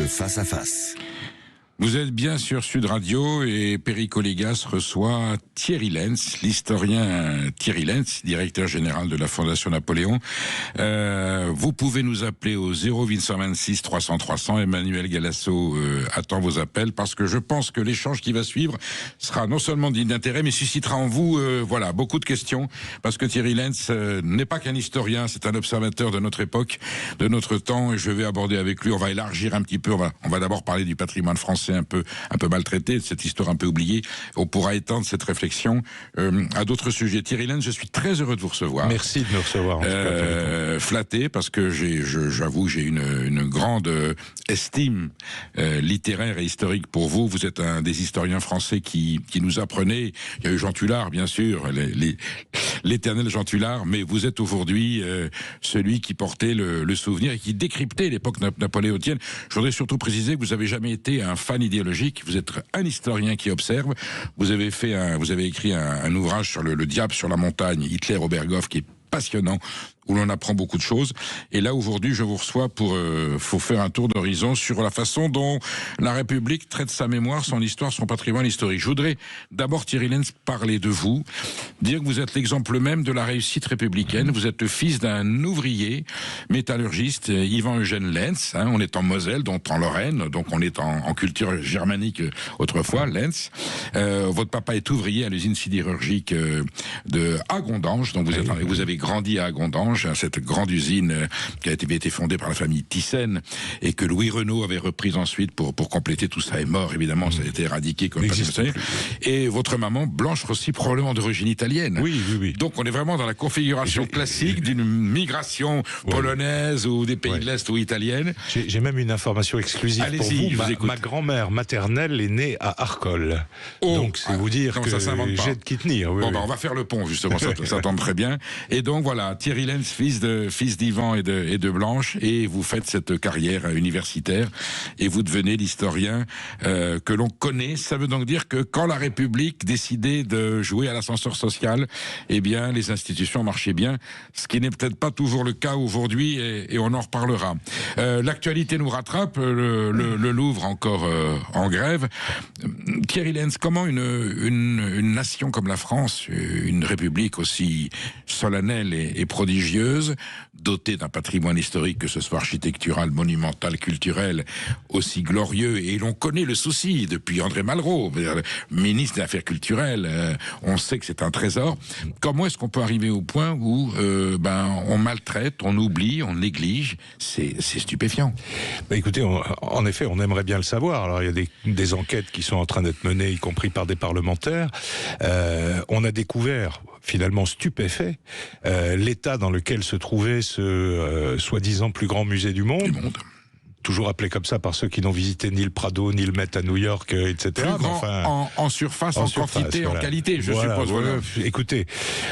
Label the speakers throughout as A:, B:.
A: Face à Face.
B: Vous êtes bien sur Sud Radio et Perico Légas reçoit Thierry Lens, l'historien Thierry Lens, directeur général de la Fondation Napoléon. Vous pouvez nous appeler au 0826 300 300. Emmanuel Galasso attend vos appels parce que je pense que l'échange qui va suivre sera non seulement digne d'intérêt mais suscitera en vous beaucoup de questions parce que Thierry Lens n'est pas qu'un historien, c'est un observateur de notre époque, de notre temps, et je vais aborder avec lui, on va élargir un petit peu, on va d'abord parler du patrimoine français un peu maltraité, de cette histoire un peu oubliée. On pourra étendre cette réflexion à d'autres sujets. Thierry Lens, je suis très heureux de vous recevoir.
C: Merci de me recevoir.
B: Flatté parce que j'avoue j'ai une grande estime littéraire et historique pour vous. Vous êtes un des historiens français qui nous apprenait. Il y a eu Jean Tullard, bien sûr, l'éternel Jean Tullard, mais vous êtes aujourd'hui celui qui portait le souvenir et qui décryptait l'époque napoléonienne. Je voudrais surtout préciser que vous n'avez jamais été un fan idéologique, vous êtes un historien qui observe. Vous avez écrit un ouvrage sur le diable sur la montagne, Hitler au Berghof, qui est passionnant, où l'on apprend beaucoup de choses. Et là, aujourd'hui, je vous reçois pour faire un tour d'horizon sur la façon dont la République traite sa mémoire, son histoire, son patrimoine historique. Je voudrais d'abord, Thierry Lens, parler de vous, dire que vous êtes l'exemple même de la réussite républicaine. Vous êtes le fils d'un ouvrier métallurgiste, Ivan Eugène Lens. On est en Moselle, donc en Lorraine, donc on est en culture germanique autrefois, Lens. Votre papa est ouvrier à l'usine sidérurgique de Agondange, donc vous avez grandi à Agondange, cette grande usine qui a été fondée par la famille Thyssen et que Louis Renault avait reprise ensuite pour compléter. Tout ça est mort, évidemment, ça a été éradiqué comme ça. Et votre maman, Blanche Rossi, probablement d'origine italienne.
C: Oui.
B: Donc on est vraiment dans la configuration classique d'une migration polonaise ou des pays de l'Est ou italienne.
C: J'ai même une information exclusive pour vous. Ma grand-mère maternelle est née à Arcole. Donc c'est vous dire que j'ai de qui tenir.
B: On va faire le pont, justement, ça tombe très bien. Et donc voilà, Thierry Lens, fils d'Ivan et de Blanche, et vous faites cette carrière universitaire et vous devenez l'historien que l'on connaît. Ça veut donc dire que quand la République décidait de jouer à l'ascenseur social, eh bien les institutions marchaient bien, ce qui n'est peut-être pas toujours le cas aujourd'hui, et on en reparlera. L'actualité nous rattrape, le Louvre encore en grève. Thierry Lens, comment une nation comme la France, une république aussi solennelle et prodigieuse, dotée d'un patrimoine historique, que ce soit architectural, monumental, culturel, aussi glorieux, et l'on connaît le souci depuis André Malraux, ministre des Affaires culturelles, on sait que c'est un trésor. Comment est-ce qu'on peut arriver au point où on maltraite, on oublie, on néglige? C'est stupéfiant.
C: Écoutez, en effet, on aimerait bien le savoir. Alors, il y a des enquêtes qui sont en train d'être menées, y compris par des parlementaires. On a découvert, finalement stupéfait, l'état dans lequel se trouvait ce soi-disant plus grand musée du monde. Toujours appelé comme ça par ceux qui n'ont visité ni le Prado, ni le Met à New York, etc.
B: Plus grand en surface, en quantité, voilà. En qualité, je suppose. Voilà.
C: Écoutez,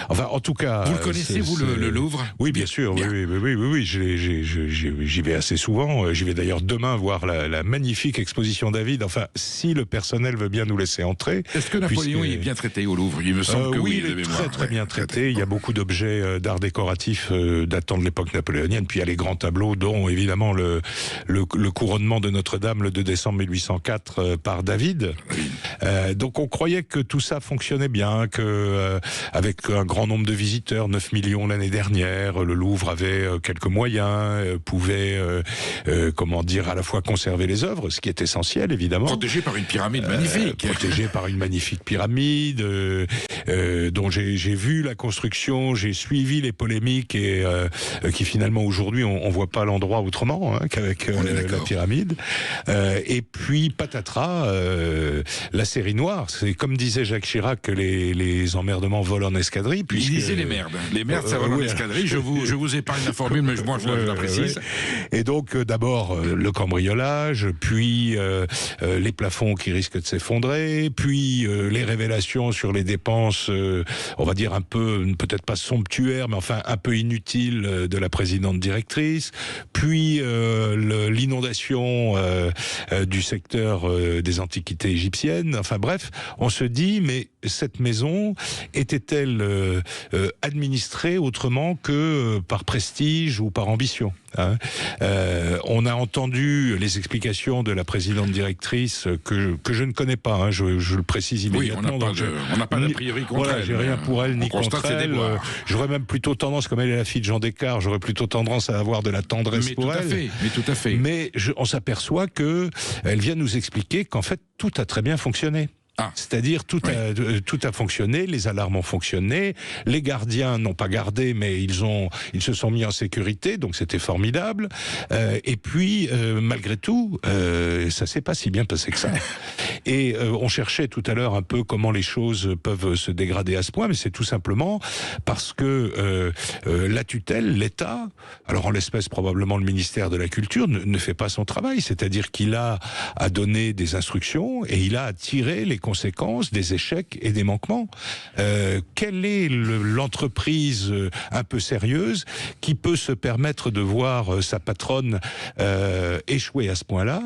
C: en tout cas...
B: Vous le connaissez, le Louvre?
C: Oui, bien sûr. Bien. Oui. J'y vais assez souvent. J'y vais d'ailleurs demain voir la magnifique exposition David. Si le personnel veut bien nous laisser entrer.
B: Est-ce que Napoléon est bien traité au Louvre? Il me semble que oui.
C: Il est très bien traité. Il y a beaucoup d'objets d'art décoratif datant de l'époque napoléonienne. Puis il y a les grands tableaux, dont évidemment le couronnement de Notre-Dame le 2 décembre 1804 par David. Donc on croyait que tout ça fonctionnait bien, que avec un grand nombre de visiteurs, 9 millions l'année dernière, le Louvre avait quelques moyens, pouvait à la fois conserver les œuvres, ce qui est essentiel évidemment.
B: Protégé par une pyramide magnifique.
C: Protégé par une magnifique pyramide dont j'ai vu la construction, j'ai suivi les polémiques et qui finalement aujourd'hui on voit pas l'endroit autrement qu'avec la pyramide. Et puis patatras, la série noire. C'est comme disait Jacques Chirac que les emmerdements volent en escadrille.
B: Il disait les merdes. Les merdes, ça vole en escadrille. Je vous épargne la formule, mais moi je la précise.
C: Et donc d'abord le cambriolage, puis les plafonds qui risquent de s'effondrer, puis les révélations sur les dépenses, on va dire un peu, peut-être pas somptuaires, mais enfin un peu inutiles de la présidente directrice, puis l'inondation du secteur des antiquités égyptiennes. Enfin bref, on se dit, mais cette maison était-elle administrée autrement que par prestige ou par ambition ? Hein. On a entendu les explications de la présidente directrice que je ne connais pas, hein, je le précise immédiatement.
B: Oui, on n'a pas d'a priori contre
C: voilà,
B: elle.
C: J'ai rien pour elle ni contre elle. J'aurais même plutôt tendance, comme elle est la fille de Jean Descartes, j'aurais plutôt tendance à avoir de la tendresse pour elle.
B: Mais tout à fait.
C: Mais on s'aperçoit que elle vient nous expliquer qu'en fait tout a très bien fonctionné. C'est-à-dire tout a fonctionné, les alarmes ont fonctionné, les gardiens n'ont pas gardé, mais ils se sont mis en sécurité, donc c'était formidable. Et puis malgré tout, ça s'est pas si bien passé que ça. Et on cherchait tout à l'heure un peu comment les choses peuvent se dégrader à ce point, mais c'est tout simplement parce que la tutelle, l'État, alors en l'espèce probablement le ministère de la Culture, ne fait pas son travail. C'est-à-dire qu'il a à donner des instructions et il a à tirer les conséquences des échecs et des manquements. Quelle est l'entreprise un peu sérieuse qui peut se permettre de voir sa patronne échouer à ce point-là,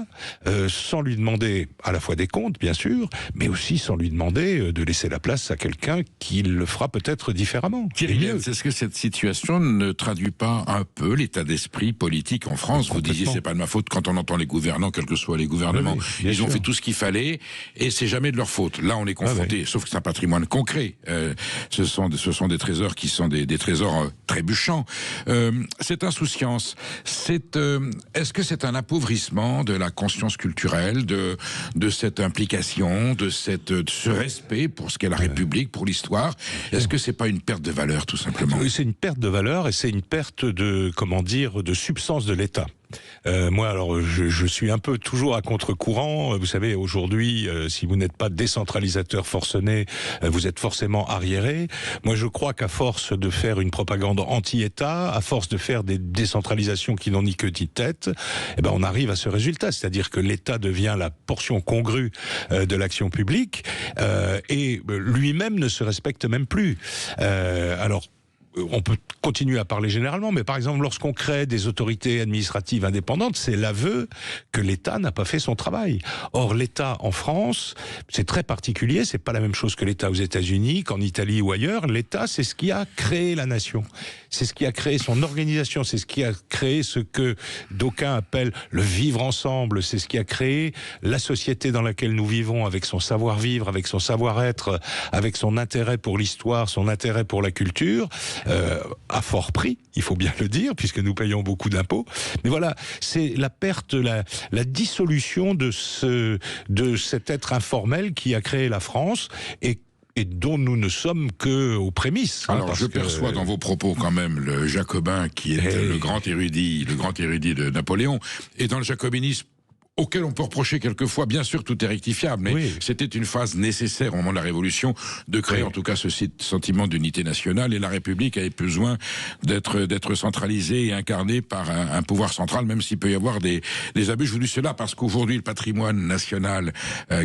C: sans lui demander à la fois des comptes, bien sûr, mais aussi sans lui demander de laisser la place à quelqu'un qui le fera peut-être différemment.
B: Thierry, est-ce que cette situation ne traduit pas un peu l'état d'esprit politique en France? Vous disiez, c'est pas de ma faute. Quand on entend les gouvernants, quels que soient les gouvernements, ils ont fait tout ce qu'il fallait et c'est jamais de leur faute. Là, on est confronté, sauf que c'est un patrimoine concret. Ce sont des trésors qui sont des trésors trébuchants. Cette insouciance, est-ce que c'est un appauvrissement de la conscience culturelle, de cette implication, de ce respect pour ce qu'est la République, pour l'histoire? Est-ce que c'est pas une perte de valeur, tout simplement?
C: Oui, c'est une perte de valeur et c'est une perte de substance de l'État. Moi, alors, je suis un peu toujours à contre-courant. Vous savez, aujourd'hui, si vous n'êtes pas décentralisateur forcené, vous êtes forcément arriéré. Moi, je crois qu'à force de faire une propagande anti-État, à force de faire des décentralisations qui n'ont ni queue ni tête, on arrive à ce résultat. C'est-à-dire que l'État devient la portion congrue de l'action publique et lui-même ne se respecte même plus. Alors, on peut continuer à parler généralement, mais par exemple, lorsqu'on crée des autorités administratives indépendantes, c'est l'aveu que l'État n'a pas fait son travail. Or, l'État en France, c'est très particulier, c'est pas la même chose que l'État aux États-Unis, qu'en Italie ou ailleurs. L'État, c'est ce qui a créé la nation. C'est ce qui a créé son organisation, c'est ce qui a créé ce que d'aucuns appellent le vivre ensemble, c'est ce qui a créé la société dans laquelle nous vivons, avec son savoir-vivre, avec son savoir-être, avec son intérêt pour l'histoire, son intérêt pour la culture, à fort prix, il faut bien le dire, puisque nous payons beaucoup d'impôts. Mais voilà, c'est la perte, la dissolution de cet être informel qui a créé la France et dont nous ne sommes que aux prémices.
B: Alors, je perçois dans vos propos quand même le jacobin qui est le grand érudit de Napoléon, et dans le jacobinisme auquel on peut reprocher quelquefois, bien sûr, tout est rectifiable, mais c'était une phase nécessaire au moment de la Révolution de créer en tout cas ce sentiment d'unité nationale, et la République avait besoin d'être centralisée et incarnée par un pouvoir central, même s'il peut y avoir des abus. Je vous dis cela parce qu'aujourd'hui, le patrimoine national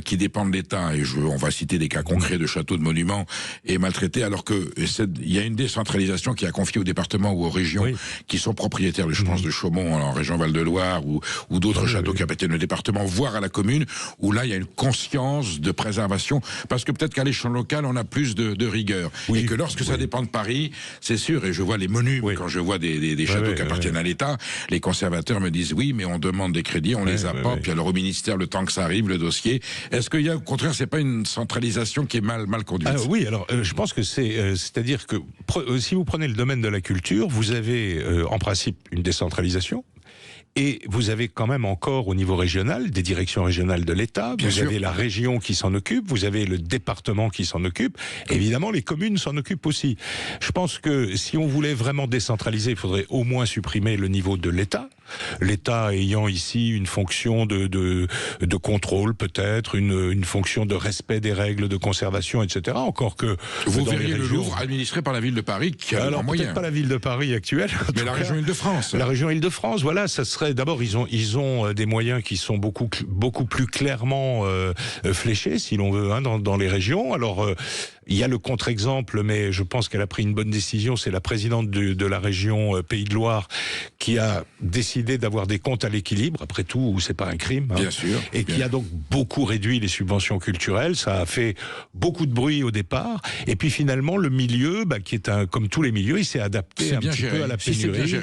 B: qui dépend de l'État, et on va citer des cas concrets de châteaux, de monuments, est maltraité, alors que il y a une décentralisation qui a confié aux départements ou aux régions qui sont propriétaires, je pense, de Chaumont, en région Val-de-Loire, ou d'autres châteaux qui appartiennent au département, voire à la commune, où là il y a une conscience de préservation, parce que peut-être qu'à l'échelon local on a plus de rigueur, et que lorsque ça dépend de Paris, c'est sûr, et je vois les monuments, quand je vois des châteaux qui appartiennent à l'État, les conservateurs me disent oui, mais on demande des crédits, on les a pas, puis alors au ministère, le temps que ça arrive, le dossier, est-ce qu'il y a, au contraire, c'est pas une centralisation qui est mal conduite?
C: Oui, alors je pense que c'est-à-dire que si vous prenez le domaine de la culture, vous avez en principe une décentralisation. Et vous avez quand même encore au niveau régional des directions régionales de l'État, vous avez la région qui s'en occupe, vous avez le département qui s'en occupe, évidemment les communes s'en occupent aussi. Je pense que si on voulait vraiment décentraliser, il faudrait au moins supprimer le niveau de l'État. L'État ayant ici une fonction de contrôle peut-être, une fonction de respect des règles de conservation, etc. Encore que
B: vous verriez le Louvre administré par la ville de Paris qui a
C: alors peut-être pas la ville de Paris actuelle,
B: mais la région Île-de-France.
C: La région Île-de-France, voilà, ça serait d'abord ils ont des moyens qui sont beaucoup plus clairement fléchés, si l'on veut, dans les régions. Alors Il y a le contre-exemple, mais je pense qu'elle a pris une bonne décision, c'est la présidente de la région Pays de Loire qui a décidé d'avoir des comptes à l'équilibre, après tout, c'est pas un crime.
B: Bien sûr.
C: Et qui a donc beaucoup réduit les subventions culturelles. Ça a fait beaucoup de bruit au départ. Et puis finalement, le milieu, qui est comme tous les milieux, il s'est adapté un petit peu à la pénurie.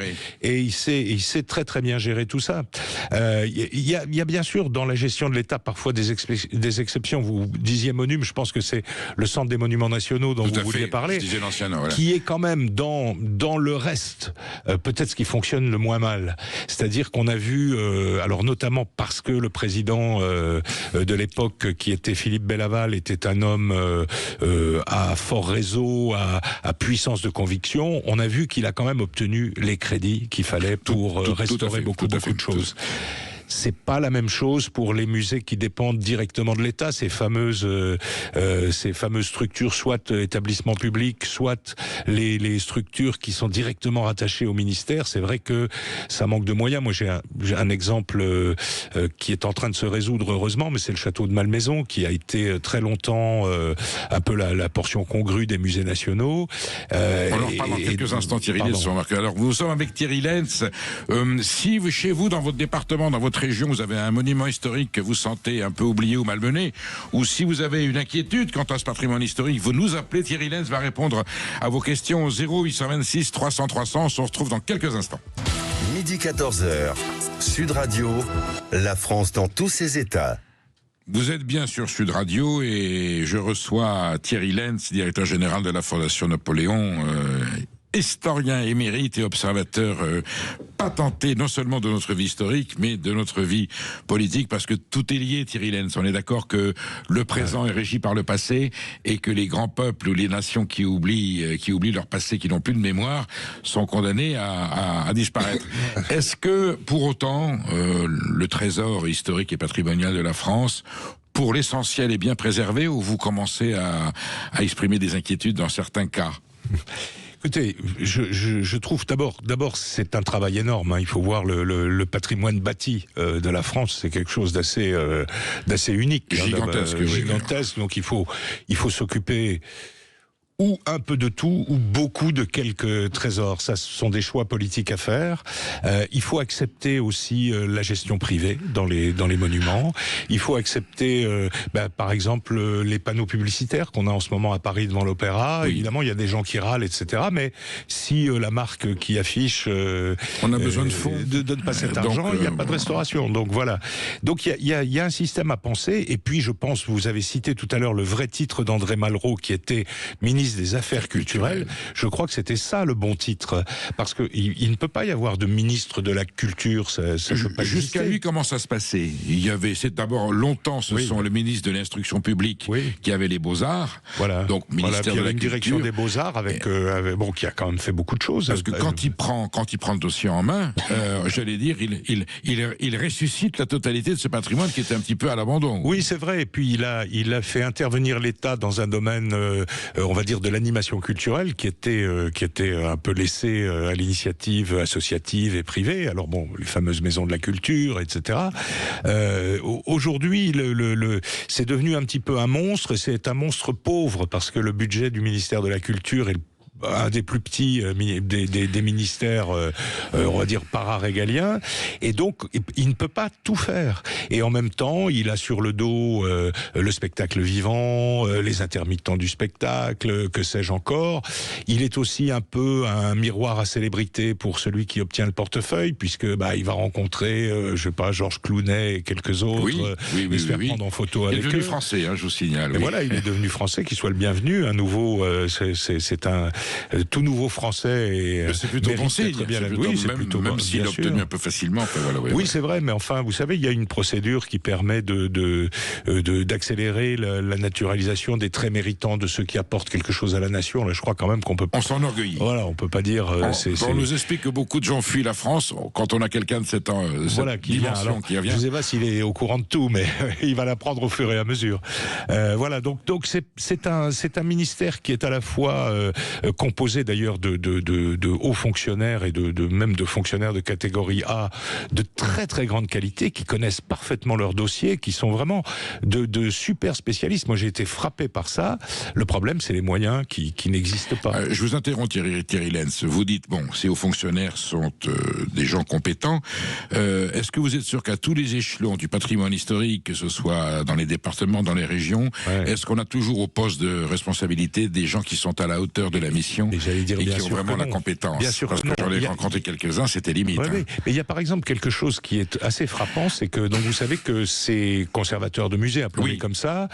C: Et il sait très très bien gérer tout ça. Il y a bien sûr dans la gestion de l'État parfois des exceptions. Vous disiez Monum, je pense que c'est le centre des monuments nationaux dont vous vouliez parler, qui est quand même dans le reste peut-être ce qui fonctionne le moins mal. C'est-à-dire qu'on a vu, alors notamment parce que le président de l'époque, qui était Philippe Bellaval, était un homme à fort réseau, à puissance de conviction, on a vu qu'il a quand même obtenu les crédits qu'il fallait pour restaurer beaucoup de choses. C'est pas la même chose pour les musées qui dépendent directement de l'État, ces fameuses structures, soit établissements publics, soit les structures qui sont directement rattachées au ministère. C'est vrai que ça manque de moyens. Moi, j'ai un exemple qui est en train de se résoudre heureusement, mais c'est le château de Malmaison, qui a été très longtemps un peu la portion congrue des musées nationaux.
B: On en reparle dans quelques instants, Thierry Lenz. Alors, nous sommes avec Thierry Lenz. Si chez vous, dans votre département, dans votre région, vous avez un monument historique que vous sentez un peu oublié ou malmené, ou si vous avez une inquiétude quant à ce patrimoine historique, vous nous appelez. Thierry Lenz va répondre à vos questions au 0826 300 300. On se retrouve dans quelques instants.
A: Midi 14h, Sud Radio, la France dans tous ses états.
B: Vous êtes bien sur Sud Radio et je reçois Thierry Lenz, directeur général de la Fondation Napoléon, historien émérite et observateur patenté non seulement de notre vie historique, mais de notre vie politique, parce que tout est lié, Thierry Lenz. On est d'accord que le présent est régi par le passé et que les grands peuples ou les nations qui oublient leur passé, qui n'ont plus de mémoire, sont condamnés à disparaître. Est-ce que, pour autant, le trésor historique et patrimonial de la France, pour l'essentiel, est bien préservé, ou vous commencez à exprimer des inquiétudes dans certains cas?
C: Écoutez, je trouve d'abord c'est un travail énorme. Il faut voir le patrimoine bâti de la France, c'est quelque chose d'assez unique, gigantesque. Donc il faut s'occuper ou un peu de tout, ou beaucoup de quelques trésors. Ça, ce sont des choix politiques à faire. Il faut accepter aussi la gestion privée dans les monuments. Il faut accepter, par exemple, les panneaux publicitaires qu'on a en ce moment à Paris devant l'Opéra. Oui. Évidemment, il y a des gens qui râlent, etc. Mais si la marque qui affiche
B: on a besoin de fonds,
C: ne donne pas cet argent, il n'y a pas de restauration. Donc voilà. Donc il y a un système à penser. Et puis, je pense, vous avez cité tout à l'heure le vrai titre d'André Malraux, qui était ministre des Affaires culturelles. Je crois que c'était ça le bon titre, parce que il ne peut pas y avoir de ministre de la culture. Ça peut pas exister.
B: Jusqu'à lui, comment ça se passait? C'est d'abord longtemps, sont le ministre de l'Instruction publique qui avait les Beaux-Arts.
C: Voilà.
B: Donc ministère de la
C: une direction des Beaux-Arts avec qui a quand même fait beaucoup de choses.
B: Parce que quand il prend le dossier en main, j'allais dire, il ressuscite la totalité de ce patrimoine qui était un petit peu à l'abandon.
C: Oui, c'est vrai. Et puis il a fait intervenir l'État dans un domaine, on va dire, de l'animation culturelle qui était un peu laissée à l'initiative associative et privée. Alors bon, les fameuses maisons de la culture, etc. Aujourd'hui, c'est devenu un petit peu un monstre, et c'est un monstre pauvre, parce que le budget du ministère de la Culture est un des plus petits des ministères, on va dire, para-régaliens, et donc il ne peut pas tout faire. Et en même temps, il a sur le dos le spectacle vivant, les intermittents du spectacle, que sais-je encore. Il est aussi un peu un miroir à célébrité pour celui qui obtient le portefeuille, puisque il va rencontrer, Georges Clooney et quelques autres, et se faire prendre en photo avec eux.
B: Il est devenu français, je vous signale.
C: Et voilà, il est devenu français, qu'il soit le bienvenu. Un nouveau, c'est un tout nouveau français, et
B: c'est plutôt bon signe. Même s'il a obtenu un peu facilement.
C: Oui, c'est vrai, mais enfin, vous savez, il y a une procédure qui permet d'accélérer la naturalisation des très méritants, de ceux qui apportent quelque chose à la nation. Là, je crois quand même qu'on peut.
B: On s'enorgueillit.
C: Voilà, on peut pas dire.
B: On nous explique que beaucoup de gens fuient la France quand on a quelqu'un de cette dimension qui revient.
C: Je ne sais pas s'il est au courant de tout, mais il va l'apprendre au fur et à mesure. Voilà, donc c'est un ministère qui est à la fois composé d'ailleurs de hauts fonctionnaires et même de fonctionnaires de catégorie A de très très grande qualité, qui connaissent parfaitement leur dossier, qui sont vraiment de super spécialistes. Moi, j'ai été frappé par ça. Le problème, c'est les moyens qui n'existent pas.
B: Je vous interromps, Thierry Lenz. Vous dites, bon, ces hauts fonctionnaires sont des gens compétents. Est-ce que vous êtes sûr qu'à tous les échelons du patrimoine historique, que ce soit dans les départements, dans les régions, est-ce qu'on a toujours au poste de responsabilité des gens qui sont à la hauteur de la mission et qui ont vraiment la compétence?
C: Bien sûr.
B: Parce que j'en ai rencontré quelques-uns, c'était limite.
C: Oui. Mais il y a par exemple quelque chose qui est assez frappant, c'est que donc vous savez que ces conservateurs de musées, appelés comme ça,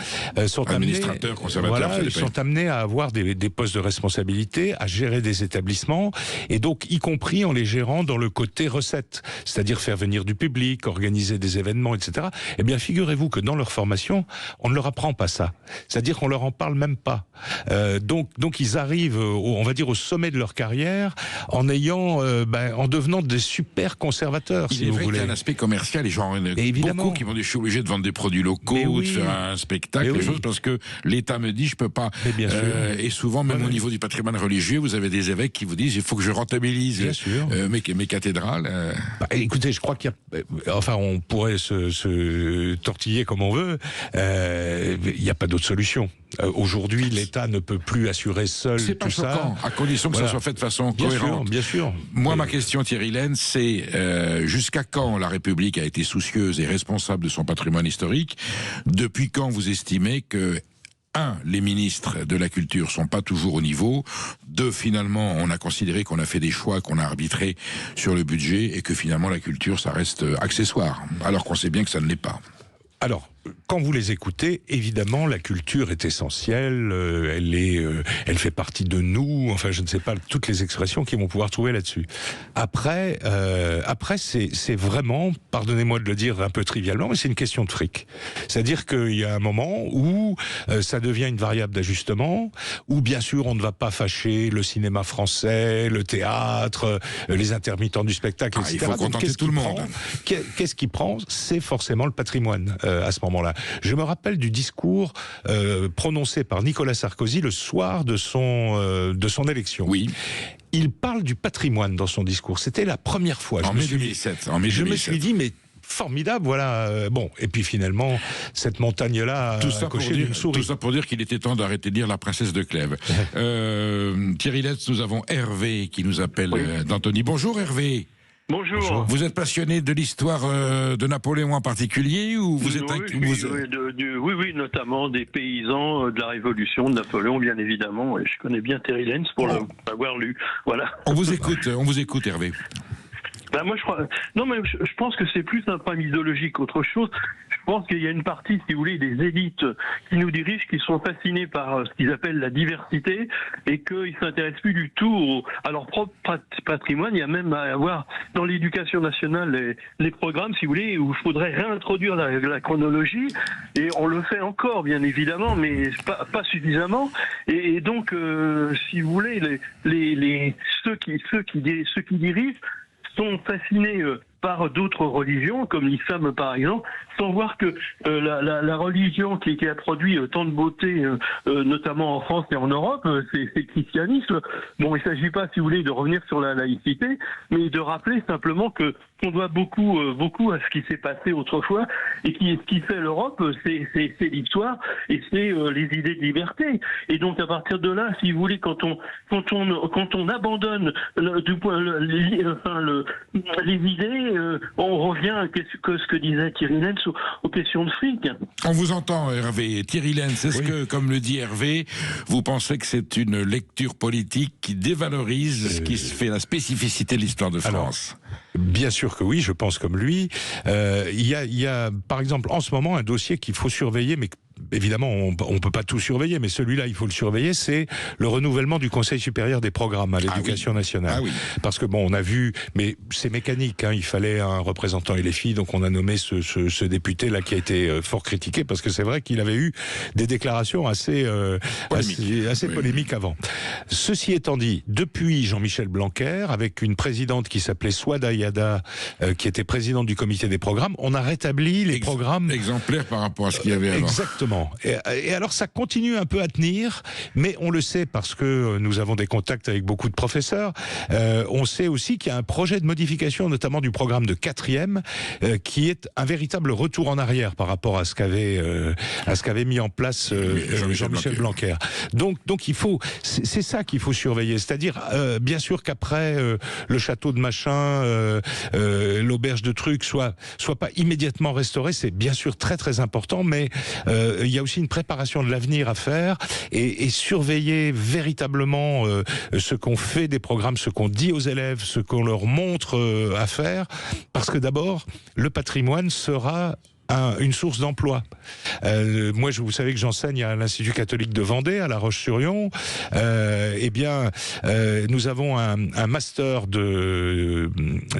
C: sont amenés à avoir des postes de responsabilité, à gérer des établissements, et donc y compris en les gérant dans le côté recette, c'est-à-dire faire venir du public, organiser des événements, etc. Eh bien, figurez-vous que dans leur formation, on ne leur apprend pas ça. C'est-à-dire qu'on leur en parle même pas. Donc ils arrivent, on va dire, au sommet de leur carrière en devenant des super conservateurs, si vous voulez.
B: Il y a un aspect commercial, les gens, beaucoup qui vont dire, je suis obligé de vendre des produits locaux, ou de faire un spectacle, des choses, parce que l'État me dit, je peux pas. Et souvent, même au niveau du patrimoine religieux, vous avez des évêques qui vous disent, il faut que je rentabilise mes cathédrales.
C: Écoutez, je crois qu'il y a, enfin, on pourrait se tortiller comme on veut. Il n'y a pas d'autre solution. Aujourd'hui, l'État ne peut plus assurer seul tout ça.
B: À condition que ça soit fait de façon cohérente.
C: Bien sûr.
B: Moi, ma question, Thierry Lenz, c'est jusqu'à quand la République a été soucieuse et responsable de son patrimoine historique? Depuis quand vous estimez que les ministres de la culture sont pas toujours au niveau. 2, finalement, on a considéré qu'on a fait des choix, qu'on a arbitré sur le budget et que finalement la culture, ça reste accessoire, alors qu'on sait bien que ça ne l'est pas.
C: Alors, quand vous les écoutez, évidemment, la culture est essentielle, elle fait partie de nous, enfin, je ne sais pas toutes les expressions qu'ils vont pouvoir trouver là-dessus. Après, c'est vraiment, pardonnez-moi de le dire un peu trivialement, mais c'est une question de fric. C'est-à-dire qu'il y a un moment où ça devient une variable d'ajustement, où bien sûr on ne va pas fâcher le cinéma français, le théâtre, les intermittents du spectacle, etc.
B: Il faut contenter tout le monde.
C: Qu'est-ce qui prend? C'est forcément le patrimoine à ce moment-là. Je me rappelle du discours prononcé par Nicolas Sarkozy le soir de son élection.
B: Oui.
C: Il parle du patrimoine dans son discours. C'était la première fois.
B: En mai 2007.
C: Je me suis dit, mais formidable, voilà. Bon, et puis finalement, cette montagne-là a coché d'une souris.
B: Tout ça pour dire qu'il était temps d'arrêter de lire La Princesse de Clèves. Thierry Lenz, nous avons Hervé qui nous appelle d'Antony. Bonjour Hervé.
D: Bonjour.
B: Vous êtes passionné de l'histoire de Napoléon en particulier ou vous êtes
D: oui, notamment des paysans de la Révolution de Napoléon, bien évidemment. Et je connais bien Thierry Lenz pour l'avoir lu. Voilà.
B: On vous écoute, Hervé.
D: Ben moi, je pense que c'est plus un problème idéologique qu'autre chose. Je pense qu'il y a une partie, si vous voulez, des élites qui nous dirigent, qui sont fascinés par ce qu'ils appellent la diversité et qu'ils ne s'intéressent plus du tout à leur propre patrimoine. Il y a même à avoir dans l'éducation nationale les programmes, si vous voulez, où il faudrait réintroduire la chronologie. Et on le fait encore, bien évidemment, mais pas suffisamment. Et donc, si vous voulez, ceux qui dirigent sont fascinés par d'autres religions, comme l'islam par exemple, sans voir que la religion qui a produit tant de beauté, notamment en France et en Europe, c'est le christianisme. Bon, il ne s'agit pas, si vous voulez, de revenir sur la laïcité, mais de rappeler simplement qu'on doit beaucoup à ce qui s'est passé autrefois, et ce qui fait l'Europe, c'est l'histoire et c'est les idées de liberté. Et donc à partir de là, si vous voulez, quand on abandonne les idées, on revient à ce que disait Thierry Lenz aux questions de fric.
B: On vous entend, Hervé. Thierry Lenz, est-ce que, comme le dit Hervé, vous pensez que c'est une lecture politique qui dévalorise ce qui fait la spécificité de l'histoire de France?
C: Bien sûr que oui, je pense comme lui. Il y a, par exemple, en ce moment, un dossier qu'il faut surveiller, mais évidemment, on peut pas tout surveiller, mais celui-là, il faut le surveiller, c'est le renouvellement du Conseil supérieur des programmes à l'éducation nationale. Parce que bon, on a vu, mais c'est mécanique, il fallait un représentant LFI, donc on a nommé ce député-là qui a été fort critiqué, parce que c'est vrai qu'il avait eu des déclarations assez polémiques avant. Ceci étant dit, depuis Jean-Michel Blanquer, avec une présidente qui s'appelait Souada Yada, qui était présidente du comité des programmes, on a rétabli les programmes
B: exemplaires par rapport à ce qu'il y avait avant.
C: Exactement. Exactement. Et alors ça continue un peu à tenir, mais on le sait parce que nous avons des contacts avec beaucoup de professeurs. On sait aussi qu'il y a un projet de modification, notamment du programme de 4e, qui est un véritable retour en arrière par rapport à ce qu'avait mis en place Jean-Michel Blanquer. Donc c'est ça qu'il faut surveiller. C'est-à-dire, bien sûr qu'après le château de machin, l'auberge de trucs soit pas immédiatement restauré, c'est bien sûr très très important, mais il y a aussi une préparation de l'avenir à faire et surveiller véritablement ce qu'on fait des programmes, ce qu'on dit aux élèves, ce qu'on leur montre à faire, parce que d'abord, le patrimoine sera une source d'emploi. Moi, vous savez que j'enseigne à l'Institut catholique de Vendée, à La Roche-sur-Yon. Nous avons un master de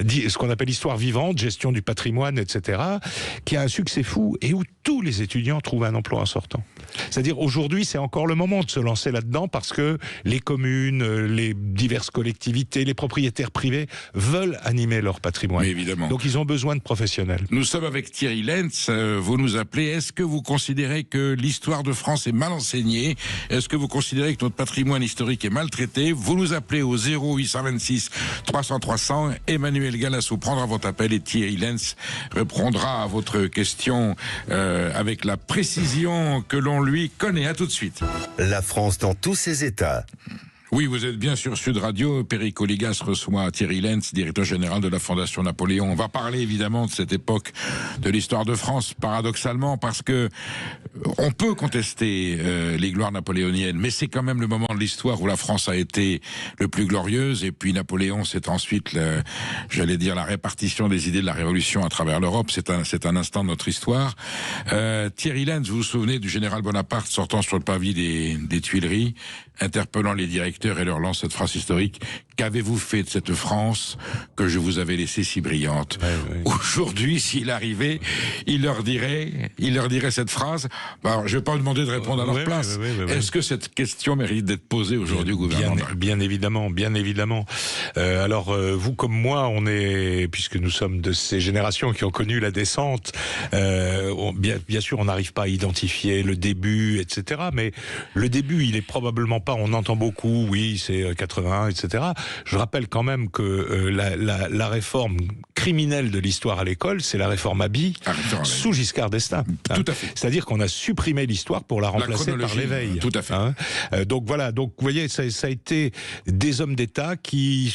C: ce qu'on appelle histoire vivante, gestion du patrimoine, etc., qui a un succès fou et où tous les étudiants trouvent un emploi en sortant. C'est-à-dire, aujourd'hui, c'est encore le moment de se lancer là-dedans parce que les communes, les diverses collectivités, les propriétaires privés veulent animer leur patrimoine.
B: Oui, évidemment.
C: Donc, ils ont besoin de professionnels.
B: Nous sommes avec Thierry Lentz. Vous nous appelez. Est-ce que vous considérez que l'histoire de France est mal enseignée? Est-ce que vous considérez que notre patrimoine historique est maltraité? Vous nous appelez au 0826 300 300. Emmanuel Galasso prendra votre appel et Thierry Lentz répondra à votre question avec la précision que l'on lui connaît. À tout de suite.
A: La France dans tous ses états.
B: Oui, vous êtes bien sur Sud Radio. Perico Ligas reçoit Thierry Lentz, directeur général de la Fondation Napoléon. On va parler évidemment de cette époque de l'histoire de France, paradoxalement, parce que on peut contester les gloires napoléoniennes, mais c'est quand même le moment de l'histoire où la France a été le plus glorieuse, et puis Napoléon, c'est ensuite, la répartition des idées de la Révolution à travers l'Europe. C'est un instant de notre histoire. Thierry Lentz, vous vous souvenez du général Bonaparte sortant sur le parvis des Tuileries, interpellant les directeurs et leur lance cette phrase historique: qu'avez-vous fait de cette France que je vous avais laissée si brillante? Ouais. Aujourd'hui, s'il arrivait, il leur dirait cette phrase. Alors, je vais pas vous demander de répondre à leur place. Est-ce que cette question mérite d'être posée aujourd'hui au gouvernement?
C: Bien évidemment. Vous comme moi, puisque nous sommes de ces générations qui ont connu la descente, bien sûr, on n'arrive pas à identifier le début, etc. Mais le début, il est probablement pas. On entend beaucoup, oui, c'est 81, etc. Je rappelle quand même que la réforme criminelle de l'histoire à l'école, c'est la réforme Abi, sous Giscard d'Estaing.
B: Tout à fait.
C: C'est-à-dire qu'on a supprimé l'histoire pour la remplacer par l'éveil.
B: Tout à fait.
C: Donc voilà, vous voyez, ça a été des hommes d'État qui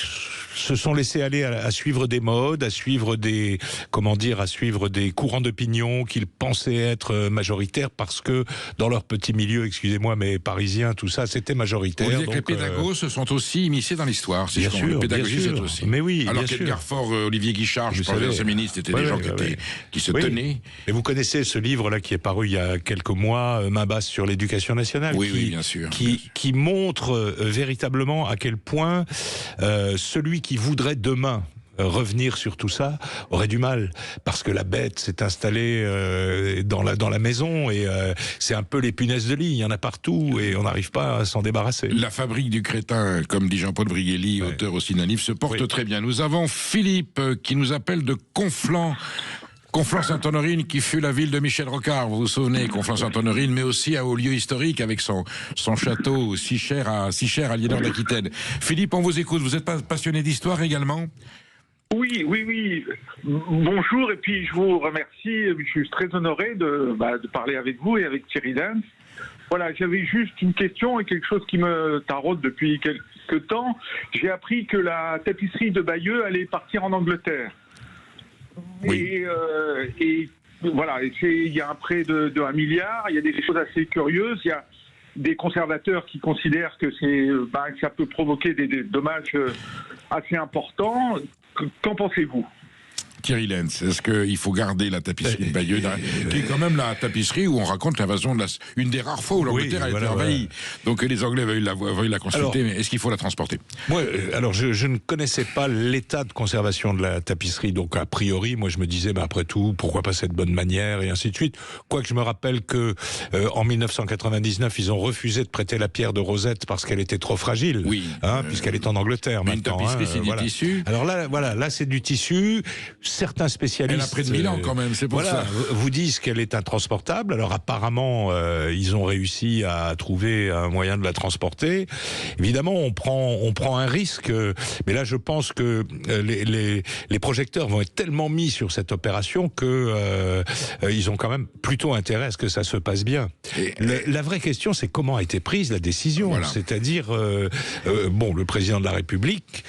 C: se sont laissés aller à suivre des modes, à suivre des courants d'opinion qu'ils pensaient être majoritaires parce que dans leur petit milieu, excusez-moi, mais parisien, tout ça, c'était majoritaire.
B: Vous dites que les pédagogues se sont aussi immiscés dans l'histoire.
C: Bien sûr,
B: les pédagogies, c'est aussi.
C: Mais oui,
B: alors
C: bien sûr.
B: qu'Edgar Faure, Olivier Guichard, je parlais ancien ministre, étaient des gens qui se tenaient.
C: Et vous connaissez ce livre-là qui est paru il y a quelques mois, Main basse sur l'éducation nationale,
B: oui, bien sûr.
C: Qui montre véritablement à quel point celui qui voudrait demain revenir sur tout ça aurait du mal, parce que la bête s'est installée dans la maison et c'est un peu les punaises de lit, il y en a partout et on n'arrive pas à s'en débarrasser.
B: La fabrique du crétin, comme dit Jean-Paul Brigelli, auteur aussi d'un livre, se porte très bien. Nous avons Philippe qui nous appelle de Conflans-Sainte-Honorine, qui fut la ville de Michel Rocard, vous vous souvenez, Conflans-Sainte-Honorine, mais aussi à haut lieu historique avec son château si cher à Aliénor d'Aquitaine. Philippe, on vous écoute, vous êtes passionné d'histoire également?
E: Oui. Bonjour, et puis je vous remercie. Je suis très honoré de parler avec vous et avec Thierry Lentz. Voilà, j'avais juste une question et quelque chose qui me taraude depuis quelques temps. J'ai appris que la tapisserie de Bayeux allait partir en Angleterre. Oui. Et voilà, il y a un prêt de 1 milliard, il y a des choses assez curieuses, il y a des conservateurs qui considèrent que ça peut provoquer des dommages assez importants. Qu'en pensez-vous ?
B: Thierry Lentz, est-ce qu'il faut garder la tapisserie de Bayeux, qui est quand même la tapisserie où on raconte l'invasion une des rares fois où l'Angleterre a été envahie. Donc les Anglais veulent la consulter, mais est-ce qu'il faut la transporter ?
C: Moi, je ne connaissais pas l'état de conservation de la tapisserie, donc a priori, moi je me disais, après tout, pourquoi pas cette bonne manière, et ainsi de suite. Quoique je me rappelle que en 1999, ils ont refusé de prêter la pierre de Rosette parce qu'elle était trop fragile, puisqu'elle est en Angleterre maintenant.
B: Une tapisserie, c'est du tissu.
C: Alors là c'est du tissu. certains spécialistes...
B: Elle a près de 1000 ans quand même, c'est pour ça.
C: Vous disent qu'elle est intransportable. Alors apparemment, ils ont réussi à trouver un moyen de la transporter. Évidemment, on prend un risque, mais là je pense que les projecteurs vont être tellement mis sur cette opération que ils ont quand même plutôt intérêt à ce que ça se passe bien. La vraie question, c'est comment a été prise la décision. Voilà. C'est-à-dire, le président de la République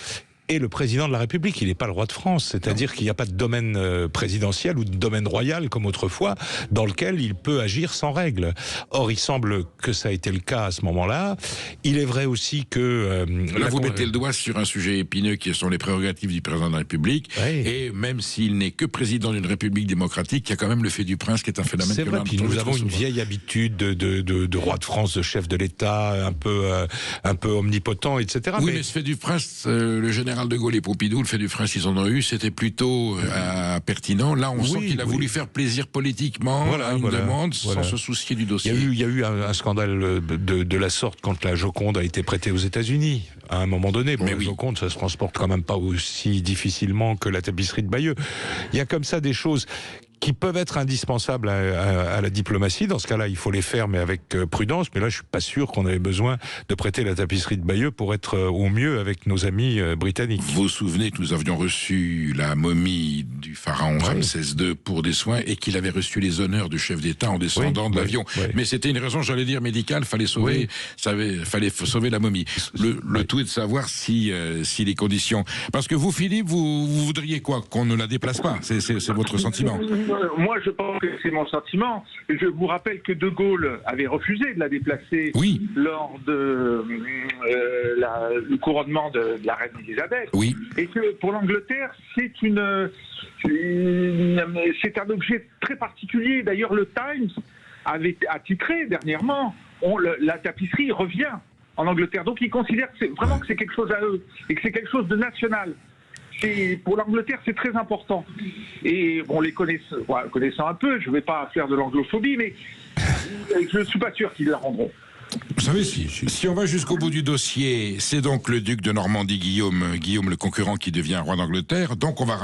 C: et le président de la République, il n'est pas le roi de France, c'est-à-dire qu'il n'y a pas de domaine présidentiel ou de domaine royal comme autrefois, dans lequel il peut agir sans règle. Or, il semble que ça a été le cas à ce moment-là. Il est vrai aussi que...
B: là, vous mettez le doigt sur un sujet épineux qui sont les prérogatives du président de la République, et même s'il n'est que président d'une République démocratique, il y a quand même le fait du prince qui est un phénomène...
C: C'est vrai, puis nous avons une vieille habitude de roi de France, de chef de l'État, un peu omnipotent, etc.
B: Oui, mais ce fait du prince, le général de Gaulle et Pompidou, le fait du prince, ils en ont eu, c'était plutôt pertinent. Là, on sent qu'il a voulu faire plaisir politiquement à une demande sans se soucier du dossier.
C: Il y a eu un scandale de la sorte quand la Joconde a été prêtée aux États-Unis. À un moment donné, la Joconde, ça se transporte quand même pas aussi difficilement que la tapisserie de Bayeux. Il y a comme ça des choses qui peuvent être indispensables à la diplomatie. Dans ce cas-là, il faut les faire, mais avec prudence. Mais là, je suis pas sûr qu'on avait besoin de prêter la tapisserie de Bayeux pour être au mieux avec nos amis britanniques.
B: Vous vous souvenez que nous avions reçu la momie du pharaon Ramsès II pour des soins et qu'il avait reçu les honneurs du chef d'État en descendant de l'avion. Mais c'était une raison, j'allais dire, médicale. Fallait sauver, fallait sauver la momie. Le tout est de savoir si les conditions... Parce que vous, Philippe, vous voudriez quoi? Qu'on ne la déplace pas? C'est votre sentiment?
E: Moi, je pense que c'est mon sentiment. Je vous rappelle que De Gaulle avait refusé de la déplacer lors de le couronnement de la reine Elisabeth. Oui. Et que pour l'Angleterre, c'est un objet très particulier. D'ailleurs, le Times a titré dernièrement la tapisserie revient en Angleterre. Donc, ils considèrent que c'est quelque chose à eux et que c'est quelque chose de national. Pour l'Angleterre, c'est très important. Et bon, les connaissant un peu, je ne vais pas faire de l'anglophobie, mais je ne suis pas sûr qu'ils la rendront.
B: Vous savez, si on va jusqu'au bout du dossier, c'est donc le duc de Normandie, Guillaume le conquérant, qui devient roi d'Angleterre. Donc on va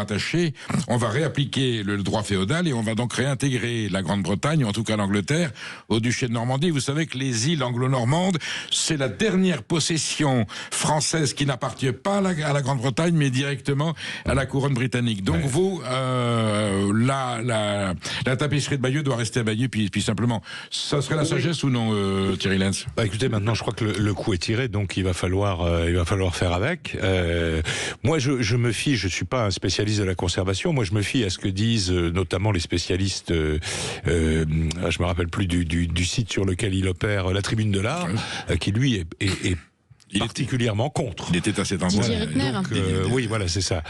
B: réappliquer le droit féodal et on va donc réintégrer la Grande-Bretagne, en tout cas l'Angleterre, au duché de Normandie. Vous savez que les îles anglo-normandes, c'est la dernière possession française qui n'appartient pas à la Grande-Bretagne, mais directement à la couronne britannique. Donc vous, la tapisserie de Bayeux doit rester à Bayeux, puis simplement. Ça serait la sagesse ou non, Thierry Lenz?
C: Écoutez, maintenant je crois que le coup est tiré, donc il va falloir faire avec. Moi, je me fie, je suis pas un spécialiste de la conservation. Moi, je me fie à ce que disent notamment les spécialistes. Je me rappelle plus du site sur lequel il opère, la Tribune de l'Art, qui lui est particulièrement contre.
B: Il était à cet endroit.
C: Oui, voilà, c'est ça.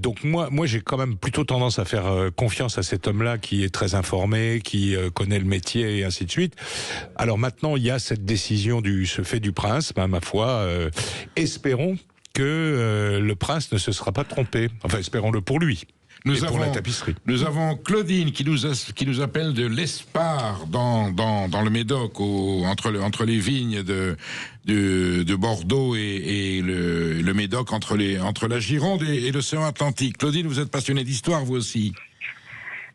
C: Donc moi, j'ai quand même plutôt tendance à faire confiance à cet homme-là qui est très informé, qui connaît le métier et ainsi de suite. Alors maintenant, il y a cette décision ce fait du prince, ma foi. Espérons que le prince ne se sera pas trompé. Enfin, espérons-le pour lui. Nous
B: avons Claudine qui nous appelle de l'Espard dans le Médoc, entre les vignes de Bordeaux et le Médoc, entre la Gironde et l'océan Atlantique. Claudine, vous êtes passionnée d'histoire, vous aussi?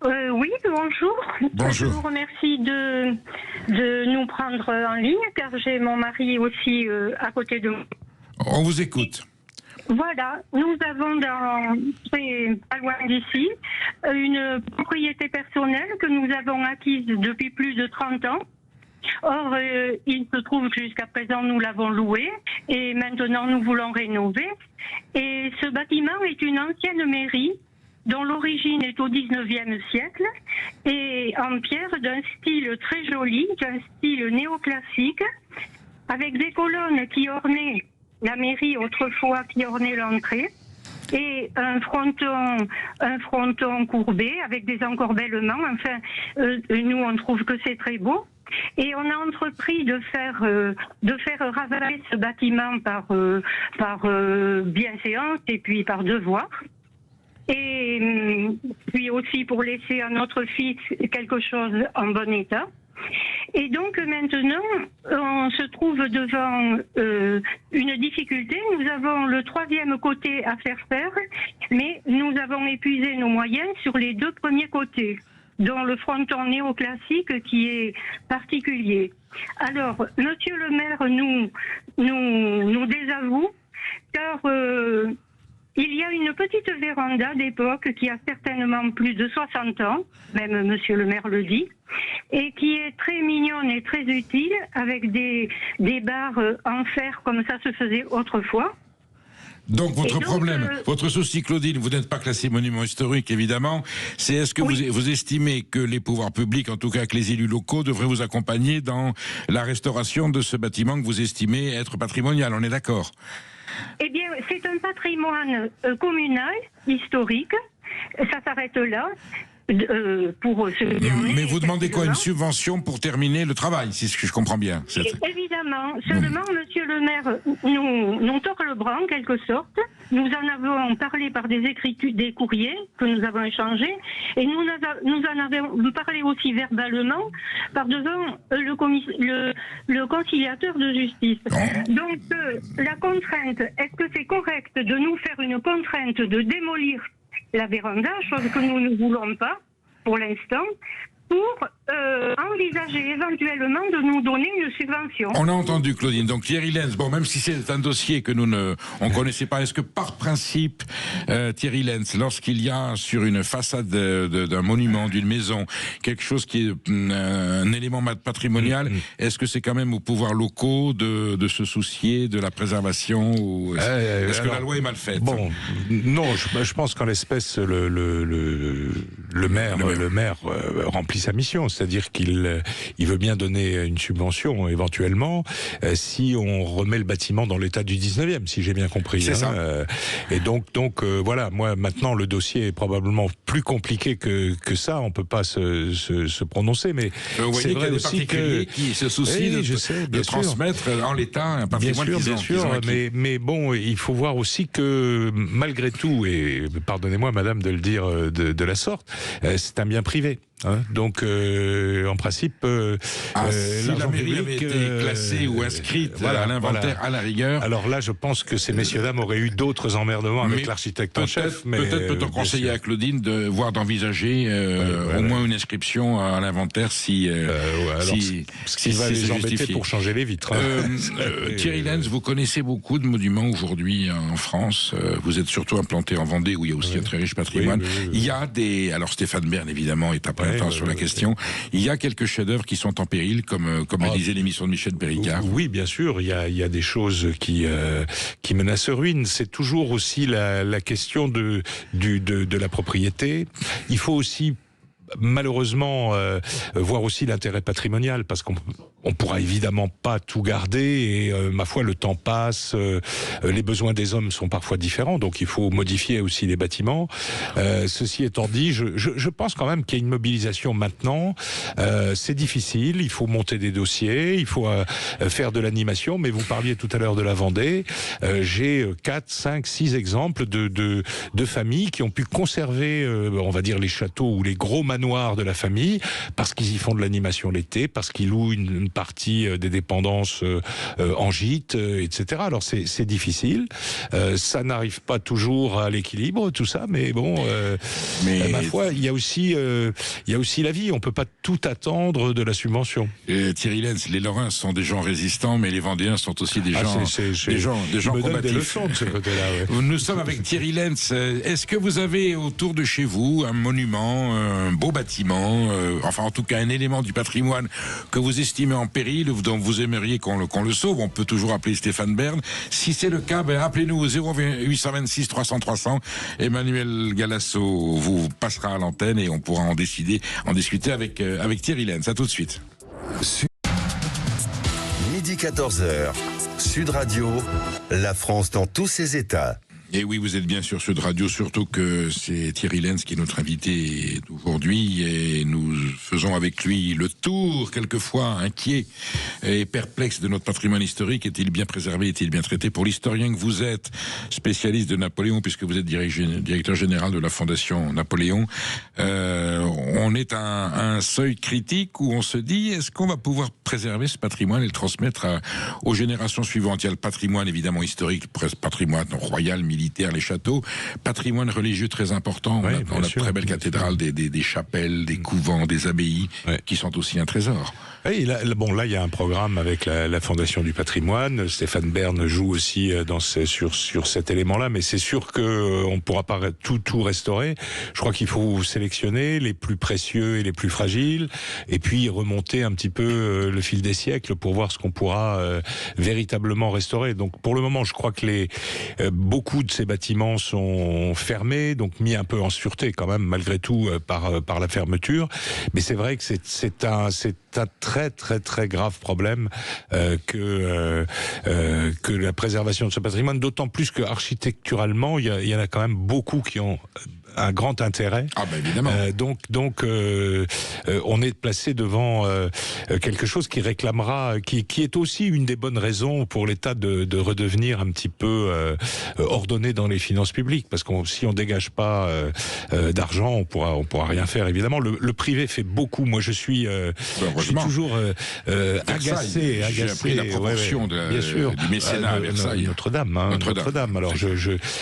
F: Oui, bonjour.
B: Bonjour.
F: Je vous remercie de nous prendre en ligne, car j'ai mon mari aussi à côté de moi.
B: On vous écoute.
F: Voilà, nous avons pas loin d'ici, une propriété personnelle que nous avons acquise depuis plus de 30 ans. Or, il se trouve jusqu'à présent, nous l'avons loué et maintenant nous voulons rénover. Et ce bâtiment est une ancienne mairie dont l'origine est au 19e siècle et en pierre d'un style très joli, d'un style néoclassique, avec des colonnes qui ornaient la mairie autrefois, qui ornait l'entrée, et un fronton courbé avec des encorbellements. Enfin, nous on trouve que c'est très beau. Et on a entrepris de faire ravaler ce bâtiment par bienséance et puis par devoir. Et puis aussi pour laisser à notre fils quelque chose en bon état. Et donc maintenant, on se trouve devant une difficulté. Nous avons le 3e côté à faire faire, mais nous avons épuisé nos moyens sur les 2 premiers côtés, dont le fronton néoclassique qui est particulier. Alors, monsieur le maire nous désavoue, car il y a une petite véranda d'époque qui a certainement plus de 60 ans, même monsieur le maire le dit, et qui est très mignonne et très utile, avec des barres en fer comme ça se faisait autrefois.
B: Donc votre problème, votre souci, Claudine, vous n'êtes pas classé monument historique, évidemment, c'est est-ce que vous estimez que les pouvoirs publics, en tout cas que les élus locaux, devraient vous accompagner dans la restauration de ce bâtiment que vous estimez être patrimonial, on est d'accord?
F: Eh bien, c'est un patrimoine communal, historique, ça s'arrête là. Pour
B: mais vous demandez quoi, une subvention pour terminer le travail, si je comprends bien?
F: Évidemment. Seulement, monsieur le maire nous tord le bras en quelque sorte. Nous en avons parlé par des écritures, des courriers que nous avons échangés, et nous en avons parlé aussi verbalement par devant le conciliateur de justice. Donc, la contrainte, est-ce que c'est correct de nous faire une contrainte de démolir la véranda, chose que nous ne voulons pas pour l'instant, pour envisager éventuellement de nous donner une subvention.
B: On a entendu, Claudine. Donc Thierry Lenz, bon, même si c'est un dossier que on connaissait pas, est-ce que par principe, Thierry Lenz, lorsqu'il y a sur une façade d'un monument, d'une maison, quelque chose qui est un élément patrimonial, est-ce que c'est quand même aux pouvoirs locaux de se soucier de la préservation, ou est-ce que la loi est mal faite?
C: Bon, non, je pense qu'en l'espèce, le maire remplit sa mission, c'est-à-dire qu'il veut bien donner une subvention éventuellement si on remet le bâtiment dans l'état du 19e, si j'ai bien compris.
B: C'est ça.
C: Et donc voilà, moi maintenant le dossier est probablement plus compliqué que ça, on peut pas se prononcer, mais
B: vous voyez qu'il y a des particuliers qui se soucient de transmettre en l'état un patrimoine
C: bien sûr, mais bon, il faut voir aussi que malgré tout, et pardonnez-moi madame de le dire de la sorte, c'est un bien privé. Donc, en principe,
B: si la mairie avait été classée ou inscrite à l'inventaire à la rigueur.
C: Alors là, je pense que ces messieurs-dames auraient eu d'autres emmerdements avec l'architecte en chef.
B: Peut-être peut-on conseiller à Claudine d'envisager au moins une inscription à l'inventaire si
C: va les embêter pour changer les vitres.
B: Thierry Lenz, vous connaissez beaucoup de monuments aujourd'hui en France. Vous êtes surtout implanté en Vendée où il y a aussi un très riche patrimoine. Il y a alors Stéphane Bern évidemment est après sur la question. Il y a quelques chefs-d'œuvre qui sont en péril, comme le disait l'émission de Michel Péricard.
C: Oui, bien sûr, il y a des choses qui menacent ruine. C'est toujours aussi la question de la propriété. Il faut aussi malheureusement voir aussi l'intérêt patrimonial, parce qu'on pourra évidemment pas tout garder, et ma foi le temps passe, les besoins des hommes sont parfois différents, donc il faut modifier aussi les bâtiments. Ceci étant dit, je pense quand même qu'il y a une mobilisation maintenant. C'est difficile, il faut monter des dossiers, il faut faire de l'animation, mais vous parliez tout à l'heure de la Vendée. J'ai 4, 5, 6 exemples de familles qui ont pu conserver, on va dire, les châteaux ou les gros manoirs de la famille, parce qu'ils y font de l'animation l'été, parce qu'ils louent une partie des dépendances en gîte, etc. Alors c'est difficile, ça n'arrive pas toujours à l'équilibre, tout ça, mais bon, ma foi, il y a aussi la vie, on peut pas tout attendre de la subvention.
B: Thierry Lenz, les Lorrains sont des gens résistants, mais les Vendéens sont aussi des gens combatifs. Des leçons de ce côté-là. Ouais. Nous sommes avec Thierry Lenz. Est-ce que vous avez autour de chez vous un monument, un beau bâtiment, enfin en tout cas un élément du patrimoine que vous estimez en péril, dont vous aimeriez qu'on le sauve? On peut toujours appeler Stéphane Bern. Si c'est le cas, appelez-nous au 0826 300 300. Emmanuel Galasso vous passera à l'antenne et on pourra en discuter avec Thierry Lenz. À tout de suite.
A: Midi 14h, Sud Radio, la France dans tous ses états.
B: Et oui, vous êtes bien sur Sud Radio, surtout que c'est Thierry Lenz qui est notre invité aujourd'hui et nous faisons avec lui le tour, quelquefois inquiet et perplexe de notre patrimoine historique. Est-il bien préservé, est-il bien traité? Pour l'historien que vous êtes, spécialiste de Napoléon, puisque vous êtes directeur général de la Fondation Napoléon, on est à un seuil critique où on se dit, est-ce qu'on va pouvoir préserver ce patrimoine et le transmettre aux générations suivantes? Il y a le patrimoine évidemment historique, patrimoine royal, militaire, les châteaux, patrimoine religieux très important.
C: Oui,
B: on a de très belles cathédrales, des chapelles, des couvents, des abbayes, qui sont aussi un trésor.
C: Oui, là, il y a un programme avec la Fondation du patrimoine. Stéphane Bern joue aussi sur cet élément-là, mais c'est sûr que on pourra pas tout restaurer. Je crois qu'il faut sélectionner les plus précieux et les plus fragiles, et puis remonter un petit peu le fil des siècles pour voir ce qu'on pourra véritablement restaurer. Donc, pour le moment, je crois que beaucoup de ces bâtiments sont fermés, donc mis un peu en sûreté quand même, malgré tout, par la fermeture. Mais c'est vrai que c'est un très très très grave problème que la préservation de ce patrimoine, d'autant plus que architecturalement il y en a quand même beaucoup qui ont un grand intérêt.
B: Ah ben évidemment.
C: Donc on est placé devant quelque chose qui réclamera, qui est aussi une des bonnes raisons pour l'État de redevenir un petit peu ordonné dans les finances publiques, parce que si on dégage pas d'argent, on pourra rien faire. Évidemment, le privé fait beaucoup. Moi, je suis toujours agacé.
B: J'ai appris la proportion du mécénat à Versailles.
C: Notre-Dame. Alors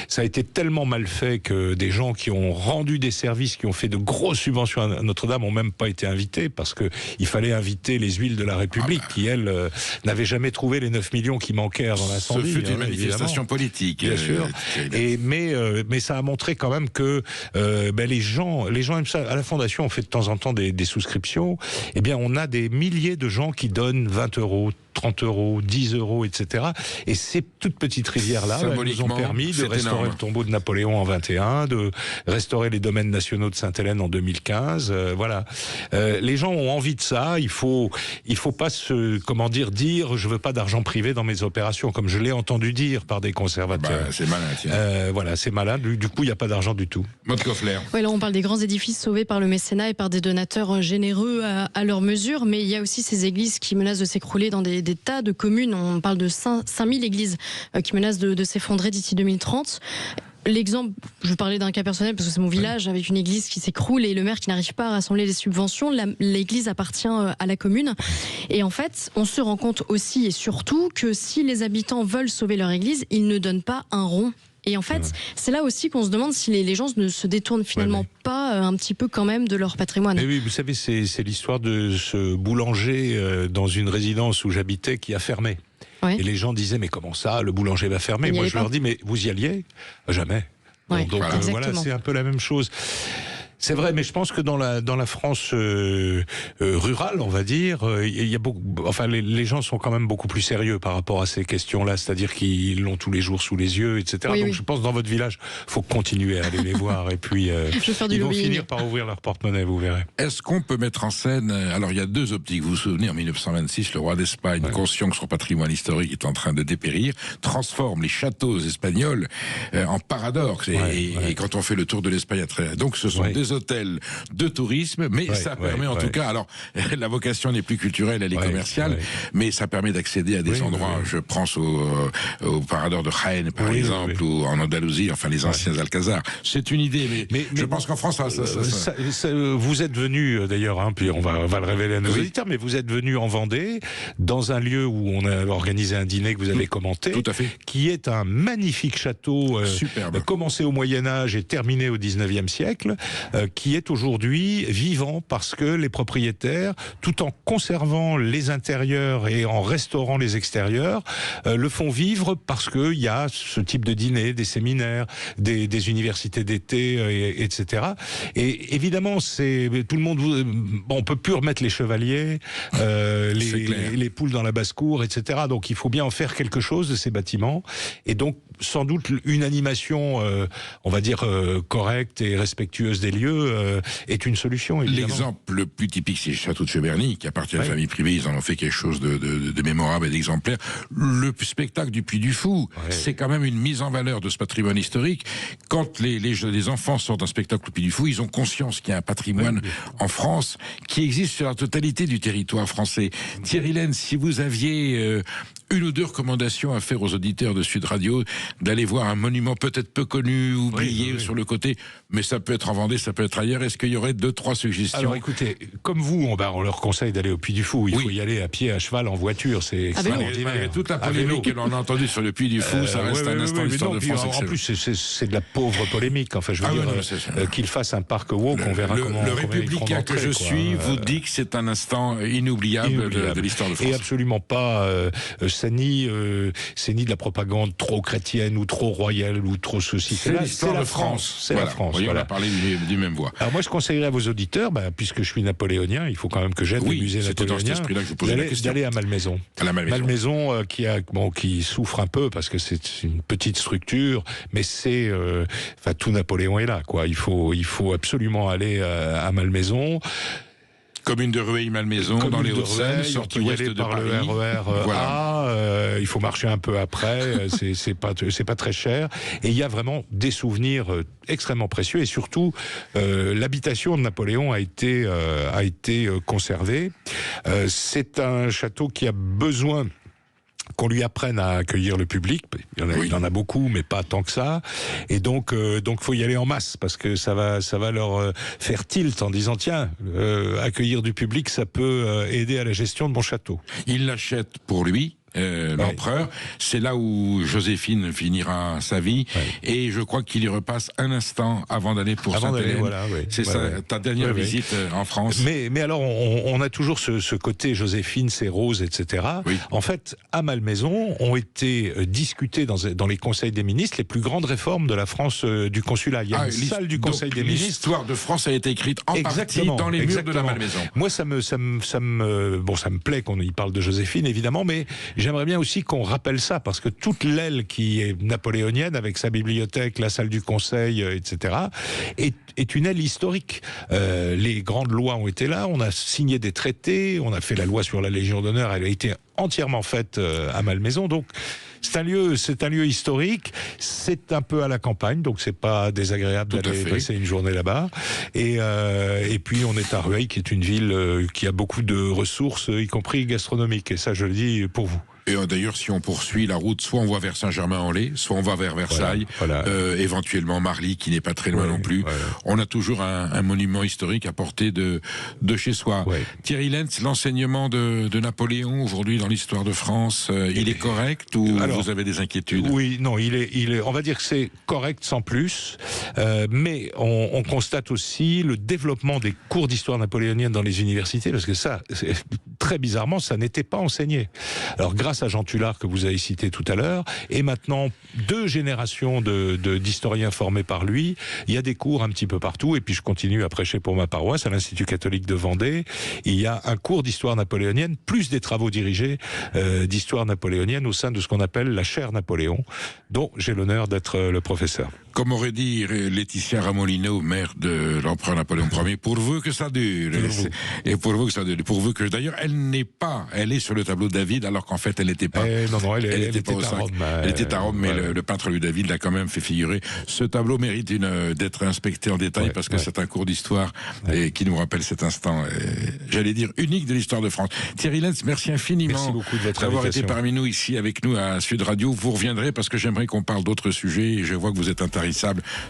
C: ça a été tellement mal fait que des gens qui ont rendu des services, qui ont fait de grosses subventions à Notre-Dame, ont même pas été invités, parce que il fallait inviter les huiles de la République, qui elles n'avaient jamais trouvé les 9 millions qui manquaient avant l'incendie.
B: Ce fut une manifestation politique,
C: bien sûr. Mais ça a montré quand même que les gens aiment ça. À la Fondation, on fait de temps en temps des souscriptions. Eh bien, on a des milliers de gens qui donnent 20 €, 30 €, 10 €, etc. Et ces toutes petites rivières-là nous ont permis de restaurer le tombeau de Napoléon en 21, de restaurer les domaines nationaux de Sainte-Hélène en 2015. Voilà. Les gens ont envie de ça. Il faut pas dire je veux pas d'argent privé dans mes opérations, comme je l'ai entendu dire par des conservateurs.
B: C'est malin, tiens.
C: Voilà, c'est malin. Du coup, il n'y a pas d'argent du tout.
B: Maud Koffler.
G: Oui, là, on parle des grands édifices sauvés par le mécénat et par des donateurs généreux à leur mesure, mais il y a aussi ces églises qui menacent de s'écrouler dans des tas de communes. On parle de 5000 églises qui menacent de s'effondrer d'ici 2030. L'exemple, je parlais d'un cas personnel parce que c'est mon village, avec une église qui s'écroule et le maire qui n'arrive pas à rassembler les subventions. L'église appartient à la commune. Et en fait, on se rend compte aussi et surtout que si les habitants veulent sauver leur église, ils ne donnent pas un rond. Et en fait, c'est là aussi qu'on se demande si les gens ne se détournent finalement pas un petit peu quand même de leur patrimoine.
C: Mais oui, vous savez, c'est l'histoire de ce boulanger dans une résidence où j'habitais qui a fermé.
G: Ouais.
C: Et les gens disaient, mais comment ça, le boulanger va fermer? Moi, je leur dis, mais vous y alliez? Jamais.
G: Ouais,
C: donc voilà, c'est un peu la même chose. C'est vrai, mais je pense que dans la France rurale, on va dire, il y a beaucoup. Enfin, les gens sont quand même beaucoup plus sérieux par rapport à ces questions-là, c'est-à-dire qu'ils l'ont tous les jours sous les yeux, etc. Donc, je pense dans votre village, faut continuer à aller les voir, et puis ils vont finir par ouvrir leur porte-monnaie, vous verrez.
B: Est-ce qu'on peut mettre en scène, alors il y a deux optiques. Vous vous souvenez, en 1926, le roi d'Espagne, conscient que son patrimoine historique est en train de dépérir, transforme les châteaux espagnols en paradoxe. Et quand on fait le tour de l'Espagne, donc ce sont des hôtels de tourisme, mais ça permet en tout cas, alors la vocation n'est plus culturelle, elle est commerciale, mais ça permet d'accéder à des endroits, je pense au Parador de Jaén par exemple, ou en Andalousie, enfin les anciens Alcazars. C'est une idée, mais je pense qu'en France,
C: vous êtes venu d'ailleurs, puis on va le révéler à nos auditeurs, mais vous êtes venu en Vendée, dans un lieu où on a organisé un dîner que vous avez commenté,
B: tout à fait,
C: qui est un magnifique château,
B: superbe,
C: commencé au Moyen-Âge et terminé au 19e siècle, qui est aujourd'hui vivant parce que les propriétaires, tout en conservant les intérieurs et en restaurant les extérieurs, le font vivre parce qu'il y a ce type de dîner, des séminaires, des universités d'été, etc. Et évidemment, tout le monde, on peut plus remettre les chevaliers, les poules dans la basse-cour, etc. Donc il faut bien en faire quelque chose de ces bâtiments. Et donc, sans doute, une animation, on va dire, correcte et respectueuse des lieux sérieux est une solution, évidemment.
B: L'exemple le plus typique, c'est le château de Cheverny, qui appartient à la famille privée. Ils en ont fait quelque chose de mémorable et d'exemplaire. Le spectacle du Puy du Fou, c'est quand même une mise en valeur de ce patrimoine historique. Quand les enfants sortent d'un spectacle au Puy du Fou, ils ont conscience qu'il y a un patrimoine en France qui existe sur la totalité du territoire français. Thierry Lenz, si vous aviez une ou deux recommandations à faire aux auditeurs de Sud Radio, d'aller voir un monument peut-être peu connu, oublié sur le côté, mais ça peut être en Vendée, ça peut être ailleurs. Est-ce qu'il y aurait 2-3 suggestions?
C: Alors écoutez, comme vous, on leur conseille d'aller au Puy du Fou. Il faut y aller à pied, à cheval, en voiture. C'est extraordinaire.
B: Toute la polémique que l'on a entendue sur le Puy du Fou, ça reste un instant l'histoire de France.
C: En plus, c'est de la pauvre polémique. Enfin, je veux dire, qu'ils fassent un parc walk, on verra comment.
B: Le républicain que je suis vous dit que c'est un instant inoubliable de l'histoire de France.
C: Et absolument pas. C'est ni de la propagande trop chrétienne ou trop royale ou trop ceci.
B: C'est l'histoire de France.
C: C'est la France.
B: On a parlé du même voix.
C: Alors moi, je conseillerais à vos auditeurs, puisque je suis napoléonien, il faut quand même que j'aide les musées napoléoniens, d'aller à Malmaison. Malmaison qui souffre un peu parce que c'est une petite structure, mais c'est tout Napoléon est là, quoi. Il faut absolument aller à Malmaison.
B: Commune de Rueil-Malmaison, dans les Hauts-de-Seine, sortie ouest de
C: par
B: Paris.
C: Le RER A, il faut marcher un peu après, c'est pas très cher. Et il y a vraiment des souvenirs extrêmement précieux, et surtout, l'habitation de Napoléon a été conservée. C'est un château qui a besoin qu'on lui apprenne à accueillir le public. Il en a beaucoup, mais pas tant que ça. Et donc faut y aller en masse, parce que ça va leur faire tilt en disant tiens, accueillir du public, ça peut aider à la gestion de mon château.
B: Il l'achète pour lui. L'empereur, c'est là où Joséphine finira sa vie, et je crois qu'il y repasse un instant avant d'aller pour Sainte-Hélène. C'est ta dernière visite en France.
C: Mais alors, on a toujours ce côté Joséphine, c'est rose, etc. En fait, à Malmaison, ont été discutées dans les conseils des ministres les plus grandes réformes de la France du consulat. Il y a une salle du conseil des ministres.
B: L'histoire de France a été écrite en partie dans les murs de la Malmaison.
C: Moi, ça me plaît qu'on y parle de Joséphine, évidemment, mais j'aimerais bien aussi qu'on rappelle ça, parce que toute l'aile qui est napoléonienne, avec sa bibliothèque, la salle du conseil, etc., est une aile historique. Les grandes lois ont été là, on a signé des traités, on a fait la loi sur la Légion d'honneur, elle a été entièrement faite à Malmaison, donc c'est un lieu historique, c'est un peu à la campagne, donc c'est pas désagréable d'aller passer une journée là-bas. Et puis on est à Rueil, qui est une ville qui a beaucoup de ressources, y compris gastronomiques, et ça je le dis pour vous.
B: Et d'ailleurs, si on poursuit la route, soit on va vers Saint-Germain-en-Laye, soit on va vers Versailles, éventuellement Marly, qui n'est pas très loin non plus. On a toujours un monument historique à portée de chez soi. Thierry Lenz, l'enseignement de Napoléon aujourd'hui dans l'histoire de France, il est correct ou vous avez des inquiétudes?
C: Oui, non, il est, on va dire que c'est correct sans plus, mais on constate aussi le développement des cours d'histoire napoléonienne dans les universités, parce que ça, très bizarrement, ça n'était pas enseigné. Alors grâce à Jean Tullard que vous avez cité tout à l'heure, et maintenant 2 générations d'historiens formés par lui, il y a des cours un petit peu partout, et puis je continue à prêcher pour ma paroisse à l'Institut catholique de Vendée. Il y a un cours d'histoire napoléonienne, plus des travaux dirigés d'histoire napoléonienne au sein de ce qu'on appelle la chaire Napoléon, dont j'ai l'honneur d'être le professeur.
B: Comme aurait dit Laetitia Ramolino, mère de l'empereur Napoléon Ier, pourvu que ça dure. Et pourvu que ça dure. Pourvu que, d'ailleurs, elle est sur le tableau de David, alors qu'en fait, elle n'était pas.
C: Non, elle était à Rome.
B: Elle était à Rome, mais le peintre Louis David l'a quand même fait figurer. Ce tableau mérite d'être inspecté en détail, parce que c'est un cours d'histoire qui nous rappelle cet instant, j'allais dire, unique de l'histoire de France. Thierry Lenz, merci infiniment.
C: Merci beaucoup de votre
B: d'avoir été parmi nous ici avec nous à Sud Radio. Vous reviendrez, parce que j'aimerais qu'on parle d'autres sujets, et je vois que vous êtes intarissable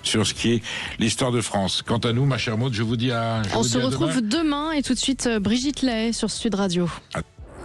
B: sur ce qui est l'histoire de France. Quant à nous, ma chère Maud, je vous dis à demain.
G: On se retrouve demain, et tout de suite Brigitte Lahaye sur Sud Radio.